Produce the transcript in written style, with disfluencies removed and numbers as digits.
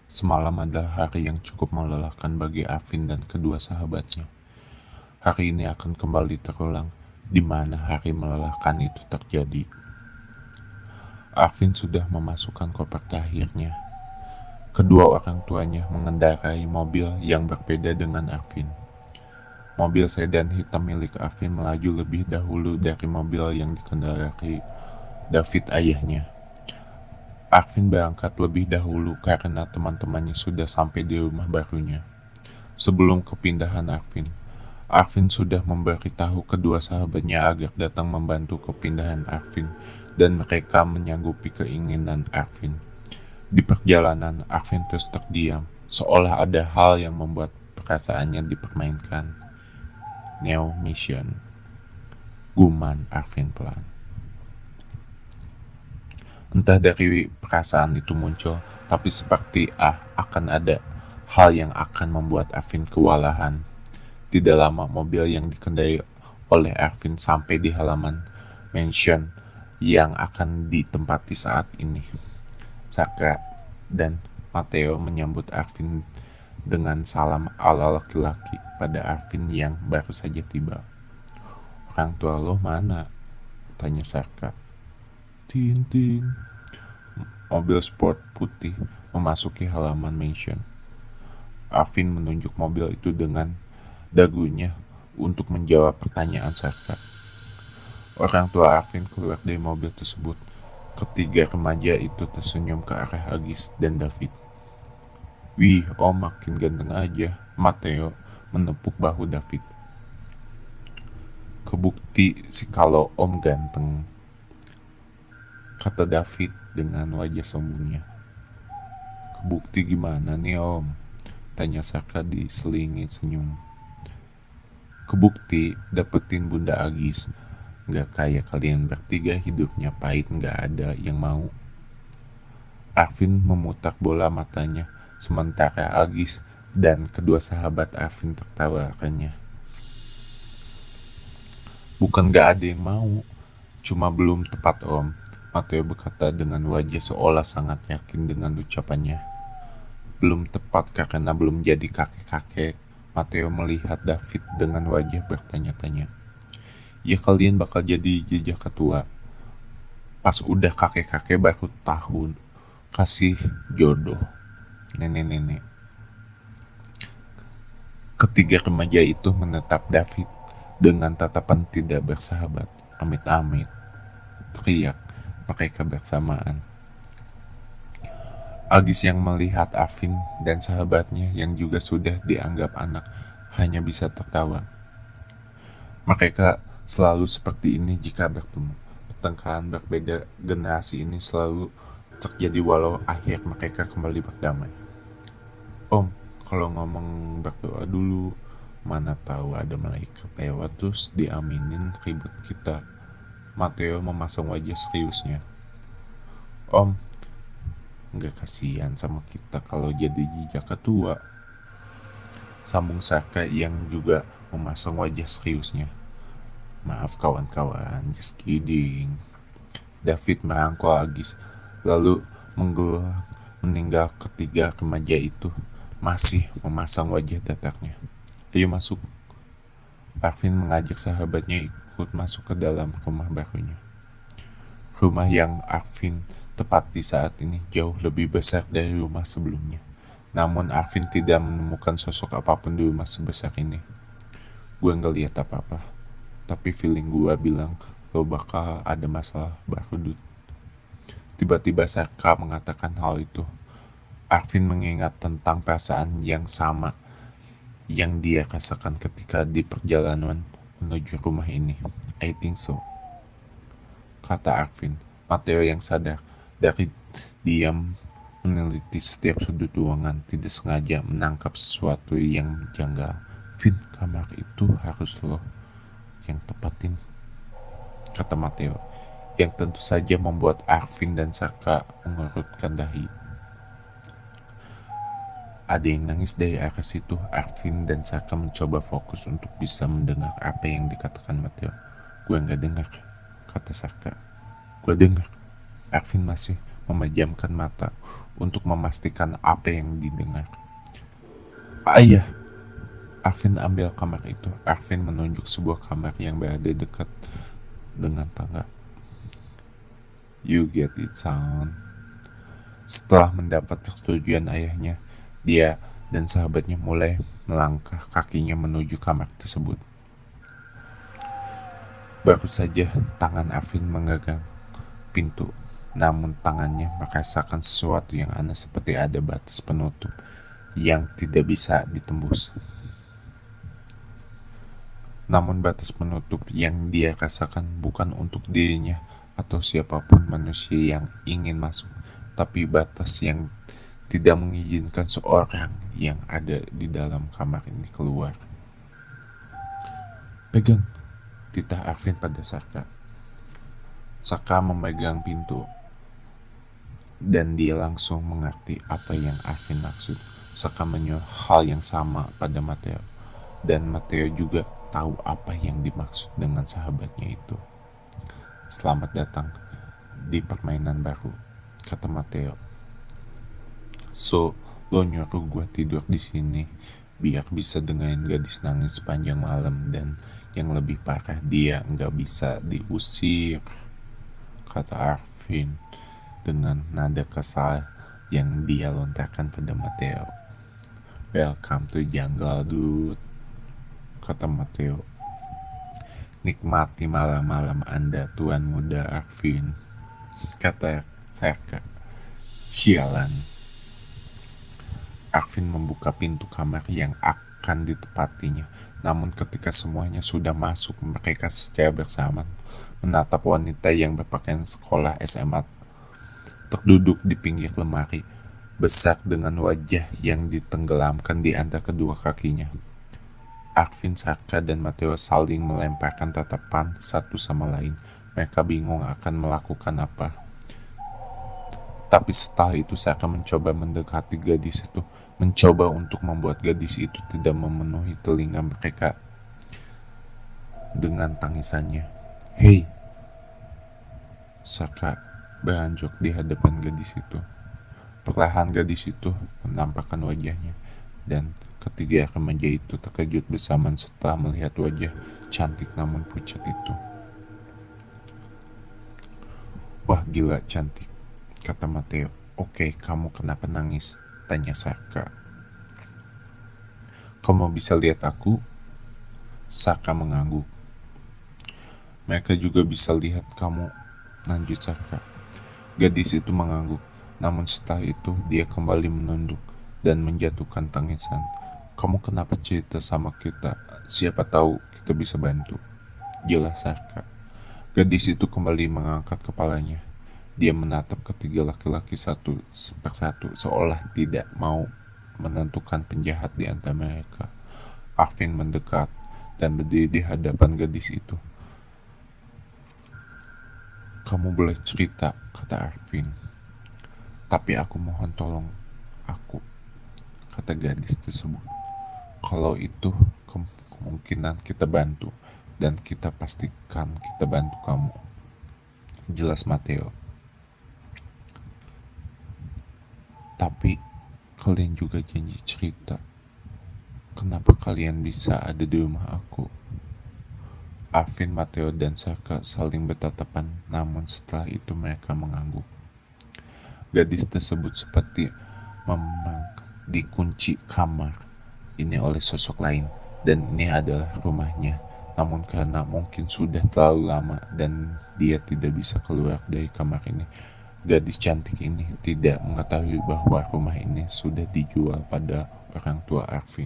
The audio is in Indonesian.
Semalam adalah hari yang cukup melelahkan bagi Arvin dan kedua sahabatnya. Hari ini akan kembali terulang, di mana hari melelahkan itu terjadi. Arvin sudah memasukkan koper terakhirnya. Kedua orang tuanya mengendarai mobil yang berbeda dengan Arvin. Mobil sedan hitam milik Arvin melaju lebih dahulu dari mobil yang dikendarai David ayahnya. Arvin berangkat lebih dahulu karena teman-temannya sudah sampai di rumah barunya. Sebelum kepindahan Arvin sudah memberitahu kedua sahabatnya agar datang membantu kepindahan Arvin dan mereka menyanggupi keinginan Arvin. Di perjalanan, Arvin terus terdiam, seolah ada hal yang membuat perasaannya dipermainkan. Neo Mission. Guman Arvin pelan. Entah dari perasaan itu muncul, tapi seperti akan ada hal yang akan membuat Arvin kewalahan. Tidak lama mobil yang dikendarai oleh Arvin sampai di halaman mansion yang akan ditempati saat ini. Saka dan Mateo menyambut Arvin dengan salam ala laki-laki pada Arvin yang baru saja tiba. "Orang tua lo mana?" tanya Saka. Tin. Mobil sport putih memasuki halaman mansion. Arvin menunjuk mobil itu dengan dagunya untuk menjawab pertanyaan Saka. Orang tua Arvin keluar dari mobil tersebut. Ketiga remaja itu tersenyum ke arah Agis dan David. "Wih, om makin ganteng aja." Mateo menepuk bahu David. "Kebukti sih kalau om ganteng," kata David dengan wajah sombongnya. "Kebukti gimana nih om?" tanya Saka diselingi senyum. "Kebukti dapetin Bunda Agis. Gak kayak kalian bertiga hidupnya pahit gak ada yang mau." Arvin memutar bola matanya, sementara Agis dan kedua sahabat Arvin tertawa renyah. "Bukan gak ada yang mau, cuma belum tepat om," Mateo berkata dengan wajah seolah sangat yakin dengan ucapannya. Belum tepat karena belum jadi kakek-kakek. Mateo melihat David dengan wajah bertanya-tanya. "Ya kalian bakal jadi jejak ketua. Pas udah kakek-kakek baru tahun kasih jodoh nenek-nenek." Ketiga remaja itu menatap David dengan tatapan tidak bersahabat. "Amit-amit," teriak mereka bersamaan. Agis yang melihat Arvin dan sahabatnya yang juga sudah dianggap anak hanya bisa tertawa. Mereka selalu seperti ini jika bertemu. Pertengkaran berbeda generasi ini selalu terjadi walau akhir mereka kembali berdamai. "Om, kalau ngomong berdoa dulu, mana tahu ada malaikat lewat terus diaminin ribut kita." Mateo memasang wajah seriusnya. "Om, nggak kasihan sama kita kalau jadi jejak ketua?" sambung Saka yang juga memasang wajah seriusnya. "Maaf kawan-kawan, just kidding." David merangkul Agis, lalu meninggal ketiga remaja itu masih memasang wajah datarnya. "Ayo masuk." Arvin mengajak sahabatnya ikut masuk ke dalam rumah barunya. Rumah yang Arvin tepati saat ini jauh lebih besar dari rumah sebelumnya. Namun Arvin tidak menemukan sosok apapun di rumah sebesar ini. "Gue gak lihat apa-apa, tapi feeling gue bilang lo bakal ada masalah baru, Dut." Tiba-tiba Saka mengatakan hal itu. Arvin mengingat tentang perasaan yang sama yang dia rasakan ketika di perjalanan menuju rumah ini. "I think so," kata Arvin. Mateo yang sadar dari diam meneliti setiap sudut ruangan, tidak sengaja menangkap sesuatu yang janggal. "Vin, kamar itu harus lo yang tepatin," kata Mateo, yang tentu saja membuat Arvin dan Saka mengerutkan dahi. Ada yang nangis dari arah situ. Arvin dan Saka mencoba fokus untuk bisa mendengar apa yang dikatakan Mateo. "Gue gak dengar," kata Saka. "Gue dengar." Arvin masih memejamkan mata untuk memastikan apa yang didengar. Ayah! Arvin ambil kamar itu. Arvin menunjuk sebuah kamar yang berada dekat dengan tangga. You get it, son. Setelah mendapat persetujuan ayahnya, dia dan sahabatnya mulai melangkah kakinya menuju kamar tersebut. Baru saja tangan Arvin menggenggam pintu, namun tangannya merasakan sesuatu yang aneh seperti ada batas penutup yang tidak bisa ditembus. Namun batas penutup yang dia rasakan bukan untuk dirinya atau siapapun manusia yang ingin masuk, tapi batas yang tidak mengizinkan seorang yang ada di dalam kamar ini keluar. Pegang, titah Arvin pada Saka. Saka memegang pintu, dan dia langsung mengerti apa yang Arvin maksud. Saka menyuruh hal yang sama pada Mateo, dan Mateo juga tahu apa yang dimaksud dengan sahabatnya itu. Selamat datang di permainan baru, kata Mateo. So, lo nyuruh gue tidur di sini biar bisa dengerin gadis nangis sepanjang malam, dan yang lebih parah dia nggak bisa diusir, kata Arvin dengan nada kesal yang dia lontarkan pada Mateo. Welcome to jungle, dude, kata Mateo. Nikmati malam-malam Anda, tuan muda Arvin, kata Saka. Sialan. Arvin membuka pintu kamar yang akan ditepatinya. Namun ketika semuanya sudah masuk, mereka secara bersamaan menatap wanita yang berpakaian sekolah SMA terduduk di pinggir lemari besar dengan wajah yang ditenggelamkan di antara kedua kakinya. Arvin, Saka, dan Mateo saling melemparkan tatapan satu sama lain. Mereka bingung akan melakukan apa. Tapi setelah itu Saka mencoba mendekati gadis itu, mencoba untuk membuat gadis itu tidak memenuhi telinga mereka dengan tangisannya. Hei! Saka beranjak di hadapan gadis itu. Perlahan gadis itu menampakkan wajahnya, dan ketiga remaja itu terkejut bersamaan setelah melihat wajah cantik namun pucat itu. Wah, gila cantik, kata Mateo. Oke, kamu kenapa nangis? Tanya Saka. Kamu bisa lihat aku? Saka mengangguk. Mereka juga bisa lihat kamu, lanjut Saka. Gadis itu mengangguk, namun setelah itu dia kembali menunduk dan menjatuhkan tangisan. Kamu kenapa cerita sama kita? Siapa tahu kita bisa bantu, jelas Saka. Gadis itu kembali mengangkat kepalanya. Dia menatap ketiga laki-laki satu persatu, seolah tidak mau menentukan penjahat di antara mereka. Arvin mendekat dan berdiri di hadapan gadis itu. Kamu boleh cerita, kata Arvin. Tapi aku mohon tolong aku, kata gadis tersebut. Kalau itu kemungkinan kita bantu, dan kita pastikan kita bantu kamu, jelas Mateo. Tapi kalian juga janji cerita. Kenapa kalian bisa ada di rumah aku? Arvin, Mateo, dan Saka saling bertatapan, namun setelah itu mereka mengangguk. Gadis tersebut seperti memang dikunci kamar ini oleh sosok lain, dan ini adalah rumahnya. Namun karena mungkin sudah terlalu lama dan dia tidak bisa keluar dari kamar ini, gadis cantik ini tidak mengetahui bahwa rumah ini sudah dijual pada orang tua Arvin.